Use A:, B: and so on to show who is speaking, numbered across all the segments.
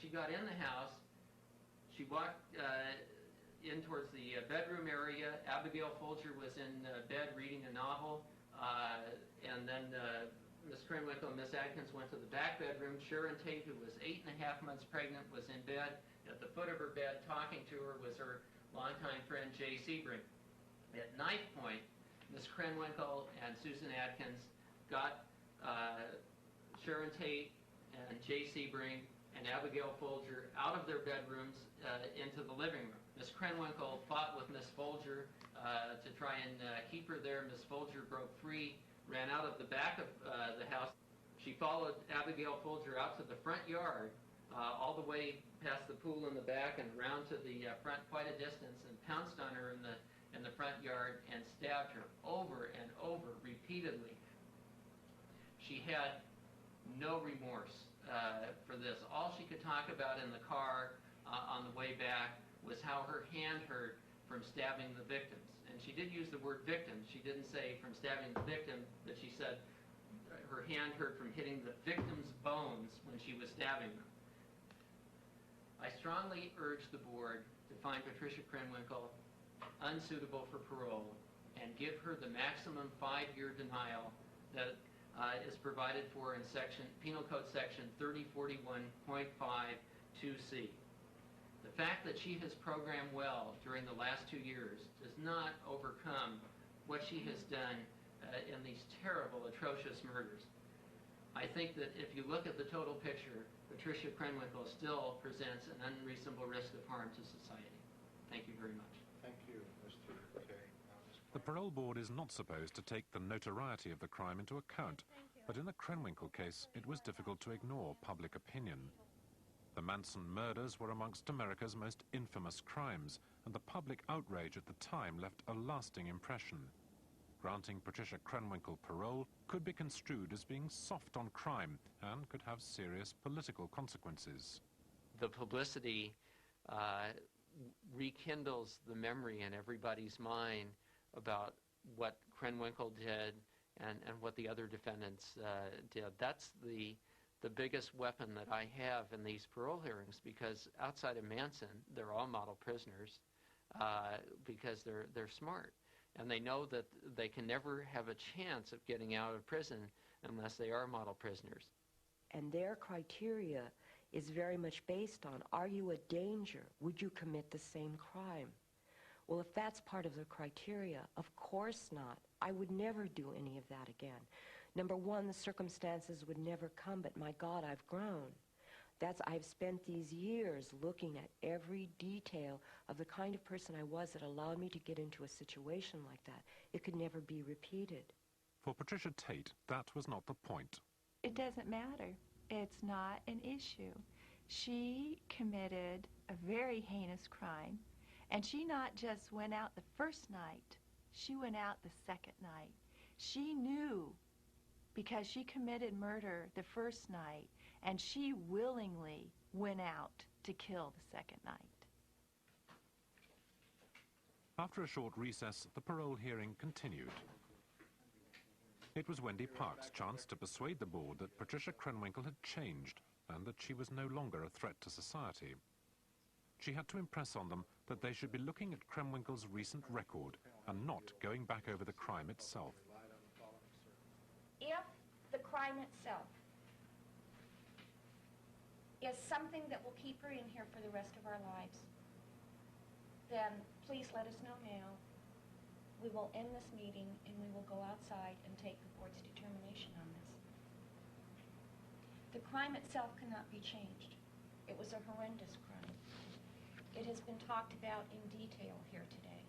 A: she got in the house, she walked in towards the bedroom area. Abigail Folger was in bed reading a novel, and then Miss Krenwinkel and Miss Adkins went to the back bedroom. Sharon Tate, who was 8.5 months pregnant, was in bed. At the foot of her bed, talking to her, was her longtime friend Jay Sebring. At knife point, Miss Krenwinkel and Susan Adkins got Sharon Tate and Jay Sebring and Abigail Folger out of their bedrooms into the living room. Miss Krenwinkel fought with Miss Folger to try and keep her there. Miss Folger broke free, ran out of the back of the house. She followed Abigail Folger out to the front yard, all the way past the pool in the back and around to the front quite a distance, and pounced on her in the front yard and stabbed her over and over repeatedly. She had no remorse for this. All she could talk about in the car on the way back was how her hand hurt from stabbing the victims. And she did use the word victim. She didn't say from stabbing the victim, but she said her hand hurt from hitting the victim's bones when she was stabbing them. I strongly urge the board to find Patricia Krenwinkel unsuitable for parole and give her the maximum 5-year denial that is provided for in Penal Code Section 3041.52c. The fact that she has programmed well during the last 2 years does not overcome what she has done in these terrible, atrocious murders. I think that if you look at the total picture, Patricia Krenwinkel still presents an unreasonable risk of harm to society. Thank you very much.
B: Thank you, Mr. Kay.
C: The parole board is not supposed to take the notoriety of the crime into account, but in the Krenwinkel case, it was difficult to ignore public opinion. The Manson murders were amongst America's most infamous crimes, and the public outrage at the time left a lasting impression. Granting Patricia Krenwinkel parole could be construed as being soft on crime and could have serious political consequences.
A: The publicity rekindles the memory in everybody's mind about what Krenwinkel did and what the other defendants did. That's the biggest weapon that I have in these parole hearings, because outside of Manson, they're all model prisoners because they're smart. And they know that they can never have a chance of getting out of prison unless they are model prisoners.
D: And their criteria is very much based on, are you a danger? Would you commit the same crime? Well, if that's part of the criteria, of course not. I would never do any of that again. Number one, the circumstances would never come, but my God, I've grown. I've spent these years looking at every detail of the kind of person I was that allowed me to get into a situation like that. It could never be repeated.
C: For Patricia Tate, that was not the point.
E: It doesn't matter. It's not an issue. She committed a very heinous crime, and she not just went out the first night, she went out the second night. She knew, because she committed murder the first night, and she willingly went out to kill the second night.
C: After a short recess, the parole hearing continued. It was Wendy Park's chance to persuade the board that Patricia Krenwinkel had changed and that she was no longer a threat to society. She had to impress on them that they should be looking at Krenwinkel's recent record and not going back over the crime itself.
F: If the crime itself is something that will keep her in here for the rest of our lives, then please let us know now. We will end this meeting and we will go outside and take the board's determination on this. The crime itself cannot be changed. It was a horrendous crime. It has been talked about in detail here today.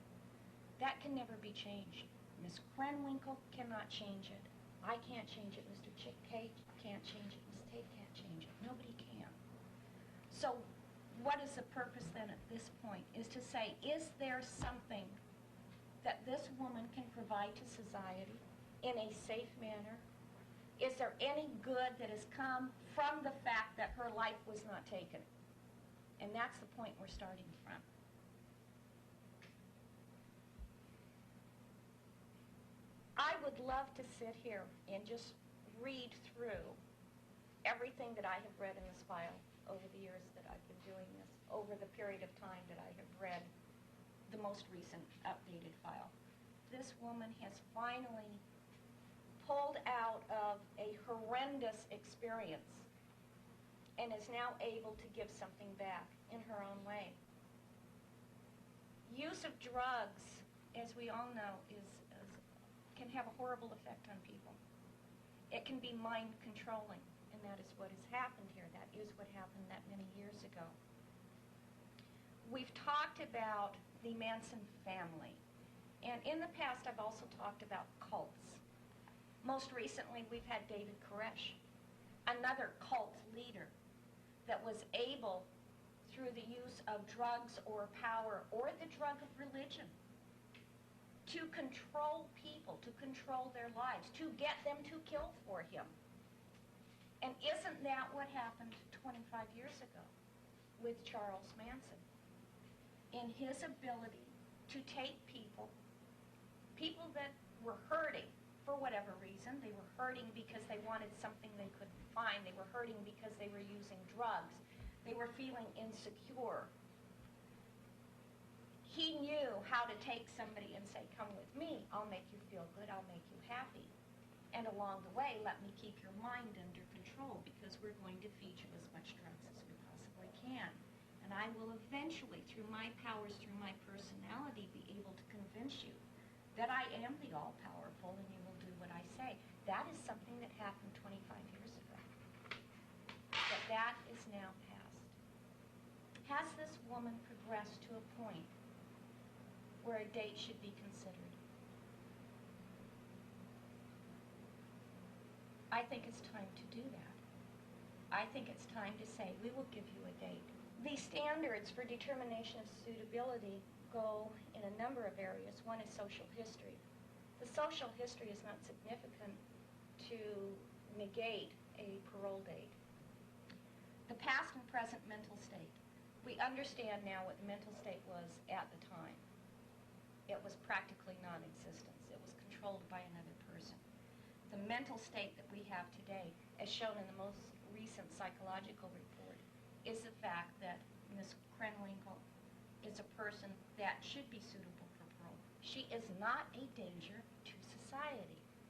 F: That can never be changed. Miss Krenwinkel cannot change it. I can't change it. Mr. Kate can't change it. Miss Tate can't change it. Nobody can. So what is the purpose then at this point? Is to say, is there something that this woman can provide to society in a safe manner? Is there any good that has come from the fact that her life was not taken? And that's the point we're starting from. I would love to sit here and just read through everything that I have read in this file over the years that over the period of time that I have read the most recent updated file. This woman has finally pulled out of a horrendous experience and is now able to give something back in her own way. Use of drugs, as we all know, can have a horrible effect on people. It can be mind controlling, and that is what has happened here. That is what happened that many years ago. We've talked about the Manson family, and in the past I've also talked about cults. Most recently we've had David Koresh, another cult leader that was able, through the use of drugs or power or the drug of religion, to control people, to control their lives, to get them to kill for him. And isn't that what happened 25 years ago with Charles Manson? In his ability to take people that were hurting for whatever reason. They were hurting because they wanted something they couldn't find. They were hurting because they were using drugs. They were feeling insecure. He knew how to take somebody and say, come with me, I'll make you feel good, I'll make you happy. And along the way, let me keep your mind under control because we're going to feed you as much drugs as we possibly can. And I will eventually, through my powers, through my personality, be able to convince you that I am the all-powerful and you will do what I say. That is something that happened 25 years ago. But that is now past. Has this woman progressed to a point where a date should be considered? I think it's time to do that. I think it's time to say, we will give you a date. The standards for determination of suitability go in a number of areas. One is social history. The social history is not significant to negate a parole date. The past and present mental state. We understand now what the mental state was at the time. It was practically non-existent. It was controlled by another person. The mental state that we have today, as shown in the most recent psychological report, is the fact that Ms. Krenwinkel is a person that should be suitable for parole. She is not a danger to society.